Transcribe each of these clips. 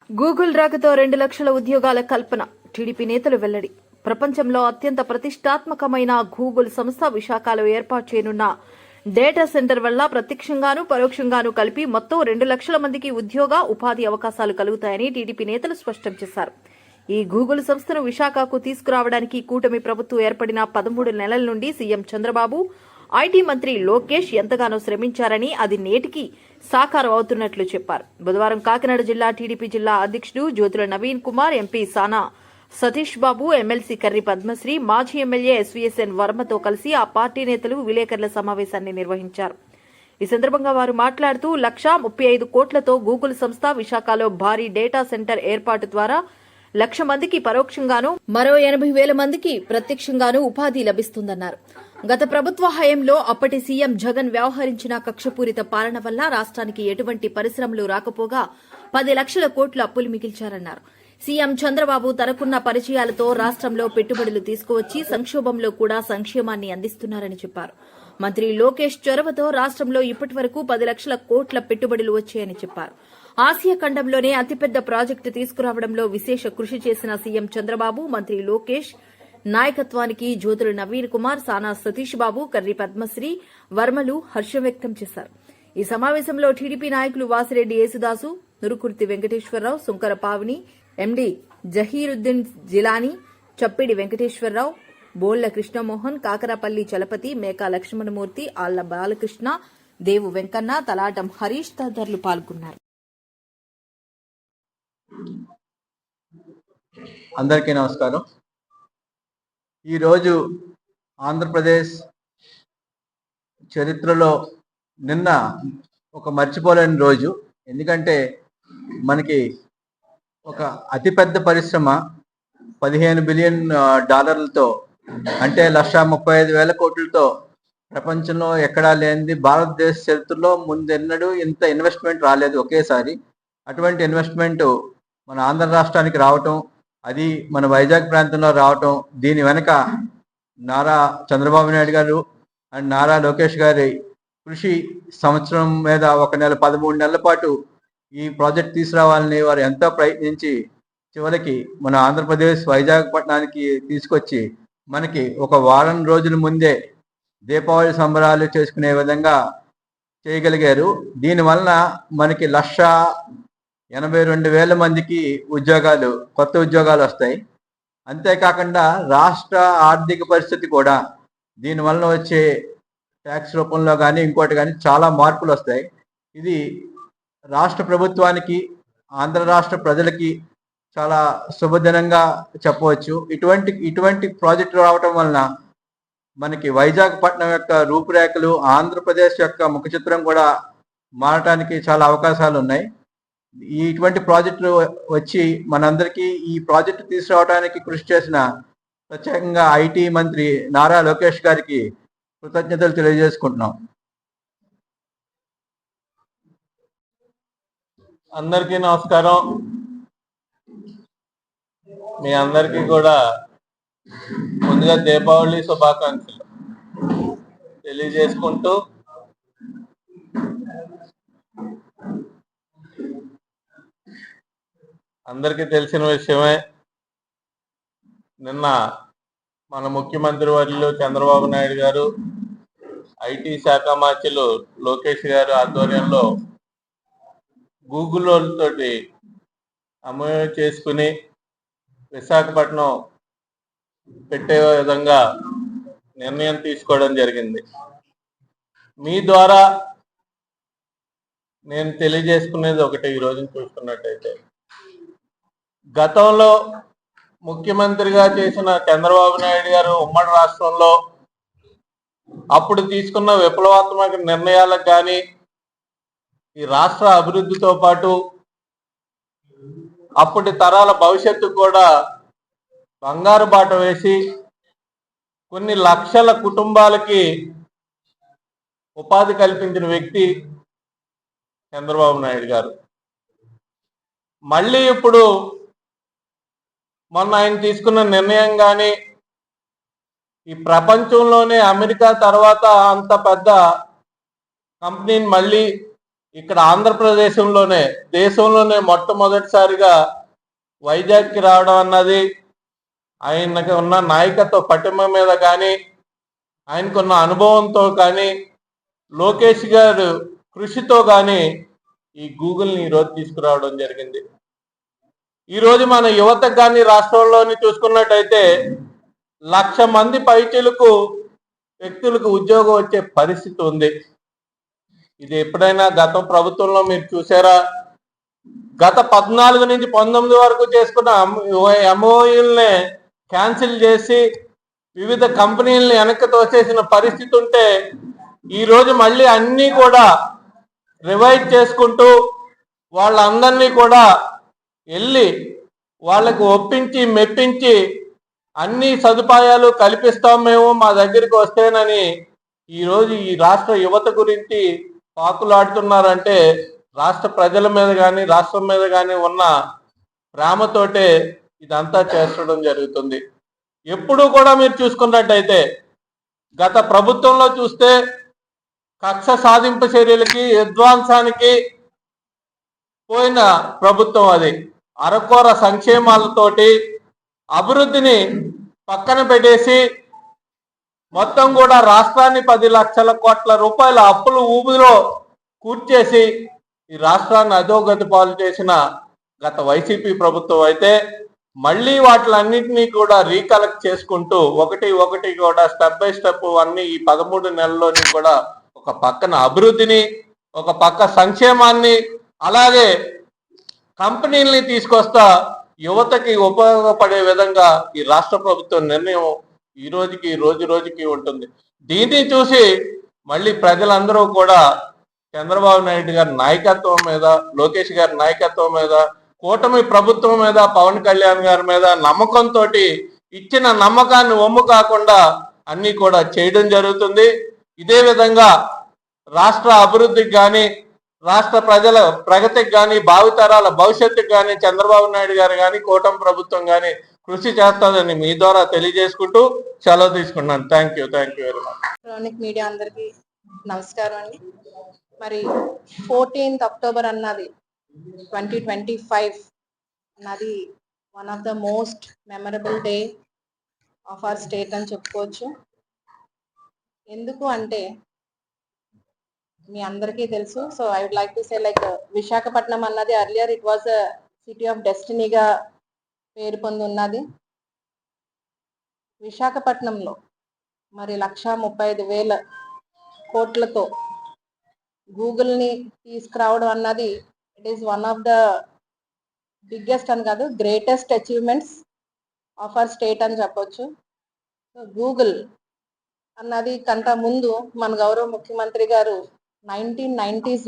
Google రాకతో 2 లక్షల ఉద్యోగాల కల్పన టీడీపీ నేతలు వెల్లడి. ప్రపంచంలో అత్యంత ప్రతిష్టాత్మకమైన గూగుల్ సంస్థ విశాఖలో ఏర్పాటు చేయనున్న డేటా సెంటర్ వల్ల ప్రత్యక్షంగానూ పరోక్షంగానూ కలిపి మొత్తం 2 లక్షల మందికి ఉద్యోగ ఉపాధి అవకాశాలు కలుగుతాయని టీడీపీ నేతలు స్పష్టం చేశారు. ఈ గూగుల్ సంస్థను విశాఖకు తీసుకురావడానికి కూటమి ప్రభుత్వం ఏర్పడిన 13 నెలల నుండి సీఎం చంద్రబాబు, ఐటీ మంత్రి లోకేష్ ఎంతగానో శ్రమించారని అది నేటికి సాకారం అవుతున్నట్లు చెప్పారు. బుధవారం కాకినాడ జిల్లా టీడీపీ జిల్లా అధ్యక్షుడు జ్యోతుల నవీన్ కుమార్, ఎంపీ సానా సతీష్ బాబు, ఎమ్మెల్సీ కర్రి పద్మశ్రీ, మాజీ ఎమ్మెల్యే ఎస్వీఎస్ఎన్ వర్మతో కలిసి ఆ పార్టీ నేతలు విలేకరుల సమావేశాన్ని నిర్వహించారు. ఈ సందర్భంగా వారు మాట్లాడుతూ 1,35 కోట్లతో గూగుల్ సంస్థ విశాఖలో భారీ డేటా సెంటర్ ఏర్పాటు ద్వారా 1,00,000 మందికి పరోక్షంగానూ మరో 80,000 మందికి ప్రత్యక్షంగానూ ఉపాధి లభిస్తుందన్నారు. గత ప్రభుత్వ హయాంలో అప్పటి సీఎం జగన్ వ్యవహరించిన కక్షపూరిత పాలన వల్ల రాష్ట్రానికి ఎటువంటి పరిశ్రమలు రాకపోగా 10 లక్షల కోట్ల అప్పులు మిగిల్చారన్నారు. సీఎం చంద్రబాబు తనకున్న పరిచయాలతో రాష్ట్రంలో పెట్టుబడులు తీసుకువచ్చి సంక్షోభంలో కూడా సంక్షేమాన్ని అందిస్తున్నారని చెప్పారు. మంత్రి లోకేష్ చొరవతో రాష్ట్రంలో ఇప్పటి వరకు 10 లక్షల కోట్ల పెట్టుబడులు వచ్చాయని చెప్పారు. ఆసియా ఖండంలోనే అతిపెద్ద ప్రాజెక్టు తీసుకురావడంలో విశేష కృషి చేసిన సీఎం చంద్రబాబు, మంత్రి లోకేష్ నాయకత్వానికి జ్యోతుల నవీన్ కుమార్, సానా సతీష్ బాబు, కర్రి పద్మశ్రీ, వర్మలు హర్షం వ్యక్తం చేశారు. ఈ సమావేశంలో టీడీపీ నాయకులు వాసిరెడ్డి యేసుదాసు, నురుకుర్తి వెంకటేశ్వరరావు, సుంకర పావని, ఎండీ జహీరుద్దీన్ జిలానీ, చప్పిడి వెంకటేశ్వరరావు, బోళ్ల కృష్ణమోహన్, కాకరపల్లి చలపతి, మేకా లక్ష్మణమూర్తి, ఆళ్ల బాలకృష్ణ, దేవు వెంకన్న, తలాటం హరీష్ తదితరులు పాల్గొన్నారు. అందరికీ నమస్కారం. ఈరోజు ఆంధ్రప్రదేశ్ చరిత్రలో నిన్న ఒక మర్చిపోలేని రోజు. ఎందుకంటే మనకి ఒక అతిపెద్ద పరిశ్రమ $15 బిలియన్ అంటే 1,35,000 కోట్లతో ప్రపంచంలో ఎక్కడా లేనిది, భారతదేశ చరిత్రలో ముందెన్నడూ ఇంత ఇన్వెస్ట్మెంట్ రాలేదు ఒకేసారి. అటువంటి ఇన్వెస్ట్మెంట్ మన ఆంధ్ర రాష్ట్రానికి రావటం, అది మన వైజాగ్ ప్రాంతంలో రావటం, దీని వెనక నారా చంద్రబాబు నాయుడు గారు అండ్ నారా లోకేష్ గారి కృషి, సంవత్సరం మీద 13 నెలల పాటు ఈ ప్రాజెక్ట్ తీసుకురావాలని వారు ఎంతో ప్రయత్నించి చివరికి మన ఆంధ్రప్రదేశ్ వైజాగ్ పట్టణానికి తీసుకొచ్చి మనకి ఒక వారం రోజుల ముందే దీపావళి సంబరాలు చేసుకునే విధంగా చేయగలిగారు. దీనివలన మనకి 1,82,000 మందికి కొత్త ఉద్యోగాలు వస్తాయి. అంతేకాకుండా రాష్ట్ర ఆర్థిక పరిస్థితి కూడా దీనివలన వచ్చే ట్యాక్స్ రూపంలో కానీ ఇంకోటి కానీ చాలా మార్పులు వస్తాయి. ఇది రాష్ట్ర ప్రభుత్వానికి, ఆంధ్ర రాష్ట్ర ప్రజలకి చాలా శుభదినంగా చెప్పవచ్చు. ఇటువంటి ప్రాజెక్టు రావటం వలన మనకి వైజాగ్ పట్టణం యొక్క రూపురేఖలు, ఆంధ్రప్రదేశ్ యొక్క ముఖ చిత్రం కూడా మారటానికి చాలా అవకాశాలు ఉన్నాయి. ఇటువంటి ప్రాజెక్టులు వచ్చి మనందరికీ ఈ ప్రాజెక్టు తీసుకురావడానికి కృషి చేసిన ప్రత్యేకంగా ఐటీ మంత్రి నారా లోకేష్ గారికి కృతజ్ఞతలు తెలియజేసుకుంటున్నాం. అందరికీ నమస్కారం. మీ అందరికీ కూడా ముందుగా దీపావళి శుభాకాంక్షలు తెలియజేసుకుంటూ, అందరికీ తెలిసిన విషయమే, నిన్న మన ముఖ్యమంత్రి వర్యులు చంద్రబాబు నాయుడు గారు, ఐటీ శాఖ మంత్రులు లోకేష్ గారు ఆధ్వర్యంలో గూగుల్ తోటి అమలు చేసుకుని విశాఖపట్నం పెట్టే విధంగా నిర్ణయం తీసుకోవడం జరిగింది. మీ ద్వారా నేను తెలియజేసుకునేది ఒకటి. ఈ రోజున చూసుకున్నట్టయితే గతంలో ముఖ్యమంత్రిగా చేసిన చంద్రబాబు నాయుడు గారు ఉమ్మడి రాష్ట్రంలో అప్పుడు తీసుకున్న విప్లవాత్మక నిర్ణయాలకు కానీ, ఈ రాష్ట్ర అభివృద్ధితో పాటు అప్పటి తరాల భవిష్యత్తు కూడా బంగారు బాట వేసి కొన్ని లక్షల కుటుంబాలకి ఉపాధి కల్పించిన వ్యక్తి చంద్రబాబు నాయుడు గారు. మళ్ళీ ఇప్పుడు మొన్న ఆయన తీసుకున్న నిర్ణయం కానీ ఈ ప్రపంచంలోనే అమెరికా తర్వాత అంత పెద్ద కంపెనీని మళ్ళీ ఇక్కడ ఆంధ్రప్రదేశంలోనే దేశంలోనే మొట్టమొదటిసారిగా వైజాగ్కి రావడం అన్నది ఆయనకి ఉన్న నాయకత్వ పటిమ మీద కానీ ఆయనకున్న అనుభవంతో కానీ లోకేష్ గారు కృషితో కానీ ఈ గూగుల్ని ఈరోజు తీసుకురావడం జరిగింది. ఈరోజు మన యువతకు కానీ రాష్ట్రంలోని చూసుకున్నట్టయితే 1,00,000 మంది పైచిలకు వ్యక్తులకు ఉద్యోగం వచ్చే పరిస్థితి ఉంది. ఇది ఎప్పుడైనా గత ప్రభుత్వంలో మీరు చూసారా? గత 14 నుంచి 19 వరకు చేసుకున్న ఎంఓయూల్ని క్యాన్సిల్ చేసి వివిధ కంపెనీలను వెనక్కి తోసేసిన పరిస్థితి ఉంటే ఈరోజు మళ్ళీ అన్నీ కూడా రివైజ్ చేసుకుంటూ వాళ్ళందరినీ కూడా వెళ్ళి వాళ్ళకు ఒప్పించి మెప్పించి అన్ని సదుపాయాలు కల్పిస్తాం మేము మా దగ్గరికి వస్తేనని ఈరోజు ఈ రాష్ట్ర యువత గురించి పాకులాడుతున్నారంటే రాష్ట్ర ప్రజల మీద కానీ రాష్ట్రం మీద కానీ ఉన్న ప్రేమతోటే ఇదంతా చేస్తడం జరుగుతుంది. ఎప్పుడూ కూడా మీరు చూసుకున్నట్టయితే గత ప్రభుత్వంలో చూస్తే కక్ష సాధింపు చర్యలకి విధ్వంసానికి పోయిన ప్రభుత్వం అది. అరకొర సంక్షేమాలతోటి అభివృద్ధిని పక్కన పెట్టేసి మొత్తం కూడా రాష్ట్రాన్ని 10 లక్షల కోట్ల రూపాయల అప్పులు ఊబిలో కూర్చేసి ఈ రాష్ట్రాన్ని అధోగతి పాలు చేసిన గత వైసీపీ ప్రభుత్వం అయితే మళ్ళీ వాటిలన్నింటినీ కూడా రీకలెక్ట్ చేసుకుంటూ ఒకటి కూడా స్టెప్ బై స్టెప్ అన్ని ఈ 13 నెలల్లోని కూడా ఒక పక్కన అభివృద్ధిని ఒక పక్క సంక్షేమాన్ని అలాగే కంపెనీల్ని తీసుకొస్తా యువతకి ఉపయోగపడే విధంగా ఈ రాష్ట్ర ప్రభుత్వం నిర్ణయం ఈ రోజుకి రోజుకి ఉంటుంది. దీన్ని చూసి మళ్ళీ ప్రజలందరూ కూడా చంద్రబాబు నాయుడు గారి నాయకత్వం మీద లోకేష్ గారి నాయకత్వం మీద కూటమి ప్రభుత్వం మీద పవన్ కళ్యాణ్ గారి మీద నమ్మకంతో ఇచ్చిన నమ్మకాన్ని ఒమ్ము కాకుండా అన్ని కూడా చేయడం జరుగుతుంది. ఇదే విధంగా రాష్ట్ర అభివృద్ధికి కానీ రాష్ట్ర ప్రజల ప్రగతికి కానీ భావితరాల భవిష్యత్తుకు కానీ చంద్రబాబు నాయుడు గారు కానీ కూటమి ప్రభుత్వం కానీ కృషి చేస్తుందని మీ ద్వారా తెలియజేసుకుంటూ సెలవు తీసుకున్నాను. Thank you very much. Electronic media అందరికీ నమస్కారం అండి. మరి 14th అక్టోబర్ అన్నది 2025 అన్నది one of the most memorable day of our state అని చెప్పుకోవచ్చు. ఎందుకు అంటే మీ అందరికీ తెలుసు. So I would like to say like Visakhapatnam అన్నది earlier it was a city of డెస్టినీగా పేరు పొంది ఉన్నది. విశాఖపట్నంలో మరి 1,35,000 కోట్లతో గూగుల్ని తీసుకురావడం అన్నది it is one of the biggest అని కాదు greatest achievements of our state అని చెప్పొచ్చు. సో గూగుల్ అన్నది కంట ముందు మన గౌరవ ముఖ్యమంత్రి గారు 1990s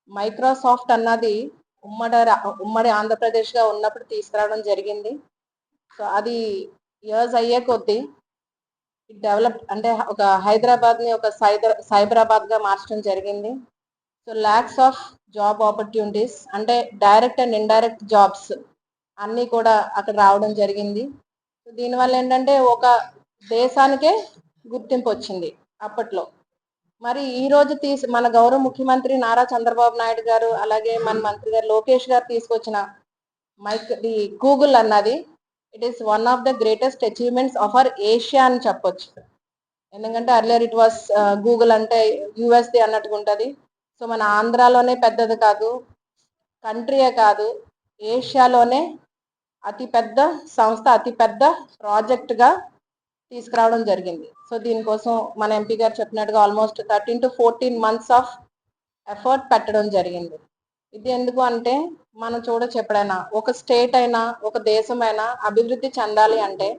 మైక్రోసాఫ్ట్ అన్నది ఉమ్మడి ఆంధ్రప్రదేశ్గా ఉన్నప్పుడు తీసుకురావడం జరిగింది. సో అది ఇయర్స్ అయ్యే కొద్దీ డెవలప్ అంటే ఒక హైదరాబాద్ని ఒక సైబరాబాద్గా మార్చడం జరిగింది. So lakhs of job opportunities అంటే డైరెక్ట్ అండ్ ఇండైరెక్ట్ జాబ్స్ అన్నీ కూడా అక్కడ రావడం జరిగింది. సో దీనివల్ల ఏంటంటే ఒక దేశానికే గుర్తింపు వచ్చింది అప్పట్లో. మరి ఈ రోజు మన గౌరవ ముఖ్యమంత్రి నారా చంద్రబాబు నాయుడు గారు అలాగే మన మంత్రి గారు లోకేష్ గారు తీసుకొచ్చిన గూగుల్ అన్నది it is one of the greatest achievements of our Asia అని చెప్పొచ్చు. ఎందుకంటే అర్లియర్ ఇట్ వాస్ గూగుల్ అంటే యుఎస్ది అన్నట్టుగా ఉంటుంది. సో మన ఆంధ్రాలోనే పెద్దది కాదు, కంట్రీయే కాదు, ఏషియాలోనే అతిపెద్ద సంస్థ అతిపెద్ద ప్రాజెక్ట్గా తీసుకురావడం జరిగింది. సో దీనికోసం మన ఎంపీ గారు చెప్పినట్టుగా almost 13 to 14 months of effort పెట్టడం జరిగింది. ఇది ఎందుకు అంటే మనం చూడొచ్చు ఎప్పుడైనా ఒక స్టేట్ అయినా ఒక దేశమైనా అభివృద్ధి చెందాలి అంటే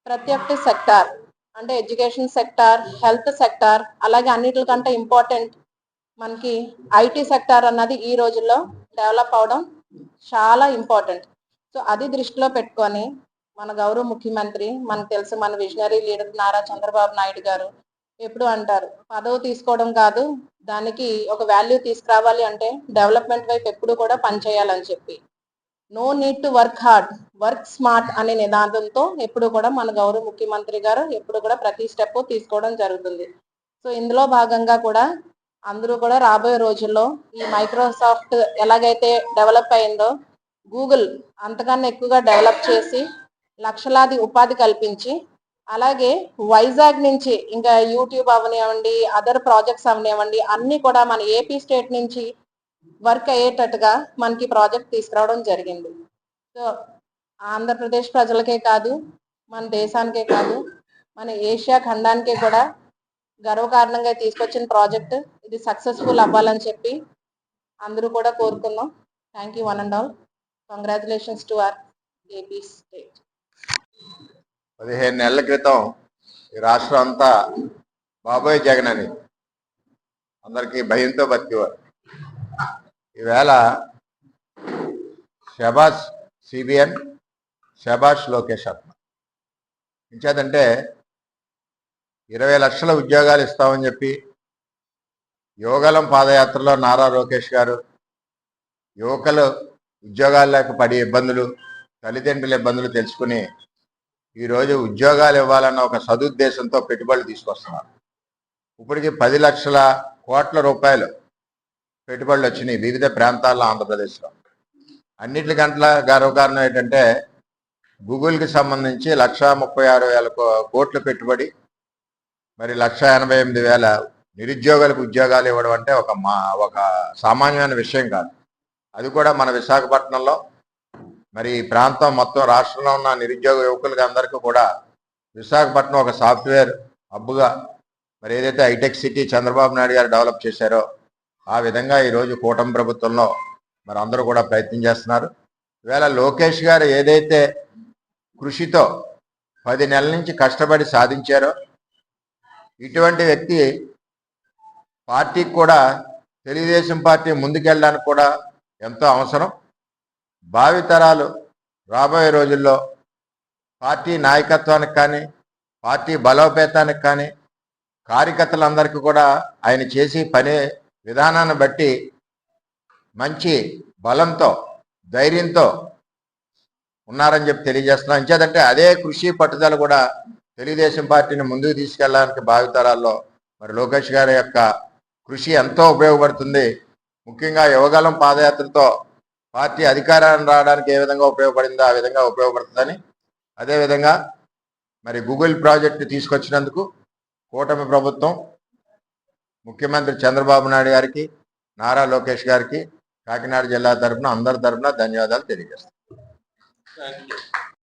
ప్రతి ఒక్కటి సెక్టార్ అంటే ఎడ్యుకేషన్ సెక్టార్, హెల్త్ సెక్టార్, అలాగే అన్నిటికంటే ఇంపార్టెంట్ మనకి ఐటీ సెక్టార్ అన్నది ఈ రోజుల్లో డెవలప్ అవడం చాలా ఇంపార్టెంట్. సో అది దృష్టిలో పెట్టుకొని మన గౌరవ ముఖ్యమంత్రి మనకు తెలుసు మన విజనరీ లీడర్ నారా చంద్రబాబు నాయుడు గారు ఎప్పుడు అంటారు పదవి తీసుకోవడం కాదు దానికి ఒక వాల్యూ తీసుకురావాలి అంటే డెవలప్మెంట్ వైపు ఎప్పుడు కూడా పనిచేయాలని చెప్పి. No need to work hard, work smart అనే నినాదంతో ఎప్పుడు కూడా మన గౌరవ ముఖ్యమంత్రి గారు ఎప్పుడు కూడా ప్రతి స్టెప్ తీసుకోవడం జరుగుతుంది. సో ఇందులో భాగంగా కూడా అందరూ కూడా రాబోయే రోజుల్లో ఈ మైక్రోసాఫ్ట్ ఎలాగైతే డెవలప్ అయిందో గూగుల్ అంతకన్నా ఎక్కువగా డెవలప్ చేసి లక్షలాది ఉపాధి కల్పించి, అలాగే వైజాగ్ నుంచి ఇంకా యూట్యూబ్ అవనివ్వండి, అదర్ ప్రాజెక్ట్స్ అవనివ్వండి, అన్ని కూడా మన ఏపీ స్టేట్ నుంచి వర్క్ అయ్యేటట్టుగా మనకి ప్రాజెక్ట్ తీసుకురావడం జరిగింది. సో ఆంధ్రప్రదేశ్ ప్రజలకే కాదు, మన దేశానికే కాదు, మన ఏషియా ఖండానికే కూడా గర్వకారణంగా తీసుకొచ్చిన ప్రాజెక్ట్ ఇది సక్సెస్ఫుల్ అవ్వాలని చెప్పి అందరూ కూడా కోరుకుందాం. Thank you one and all. Congratulations to our AP state. 15 నెలల క్రితం ఈ రాష్ట్రం అంతా బాబోయ్ జగన్ అని అందరికీ భయంతో బతికేవారు. ఈవేళ షబాష్ సిబిఎన్, షబాష్ లోకేష్ అన్న ఇంచేదంటే 20 లక్షల ఉద్యోగాలు ఇస్తామని చెప్పి యువగలం పాదయాత్రలో నారా లోకేష్ గారు యువకులు ఉద్యోగాలు లేక పడే ఇబ్బందులు, తల్లిదండ్రుల ఇబ్బందులు తెలుసుకుని ఈరోజు ఉద్యోగాలు ఇవ్వాలన్న ఒక సదుద్దేశంతో పెట్టుబడులు తీసుకొస్తున్నారు. ఇప్పటికి 10 లక్షల కోట్ల రూపాయలు పెట్టుబడులు వచ్చినాయి వివిధ ప్రాంతాల్లో ఆంధ్రప్రదేశ్లో. అన్నిటికంటే గర్వకారణం ఏంటంటే గూగుల్కి సంబంధించి 1,36,000 కోట్ల పెట్టుబడి, మరి 1,88,000 నిరుద్యోగులకు ఉద్యోగాలు ఇవ్వడం అంటే ఒక సామాన్యమైన విషయం కాదు. అది కూడా మన విశాఖపట్నంలో, మరి ఈ ప్రాంతం మొత్తం రాష్ట్రంలో ఉన్న నిరుద్యోగ యువకులకి అందరికీ కూడా విశాఖపట్నం ఒక సాఫ్ట్వేర్ హబ్గా, మరి ఏదైతే హైటెక్ సిటీ చంద్రబాబు నాయుడు గారు డెవలప్ చేశారో ఆ విధంగా ఈరోజు కూటమి ప్రభుత్వంలో మరి అందరూ కూడా ప్రయత్నం చేస్తున్నారు. ఈవేళ లోకేష్ గారు ఏదైతే కృషితో 10 నెలల నుంచి కష్టపడి సాధించారో, ఇటువంటి వ్యక్తి పార్టీకి కూడా, తెలుగుదేశం పార్టీ ముందుకెళ్ళడానికి కూడా ఎంతో అవసరం. భావితరాలు రాబోయే రోజుల్లో పార్టీ నాయకత్వానికి కానీ, పార్టీ బలోపేతానికి కానీ, కార్యకర్తలందరికీ కూడా ఆయన చేసి పని విధానాన్ని బట్టి మంచి బలంతో, ధైర్యంతో ఉన్నారని చెప్పి తెలియజేస్తున్నాం. ఇంచేదంటే అదే కృషి పట్టుదల కూడా తెలుగుదేశం పార్టీని ముందుకు తీసుకెళ్ళడానికి భావితరాల్లో మరి లోకేష్ గారి యొక్క కృషి ఎంతో ఉపయోగపడుతుంది. ముఖ్యంగా యువగలం పాదయాత్రతో పార్టీ అధికారాన్ని రావడానికి ఏ విధంగా ఉపయోగపడిందో ఆ విధంగా ఉపయోగపడుతుందని, అదేవిధంగా మరి గూగుల్ ప్రాజెక్టు తీసుకొచ్చినందుకు కూటమి ప్రభుత్వం, ముఖ్యమంత్రి చంద్రబాబు నాయుడు గారికి, నారా లోకేష్ గారికి కాకినాడ జిల్లా తరఫున అందరి తరఫున ధన్యవాదాలు తెలియజేస్తాం.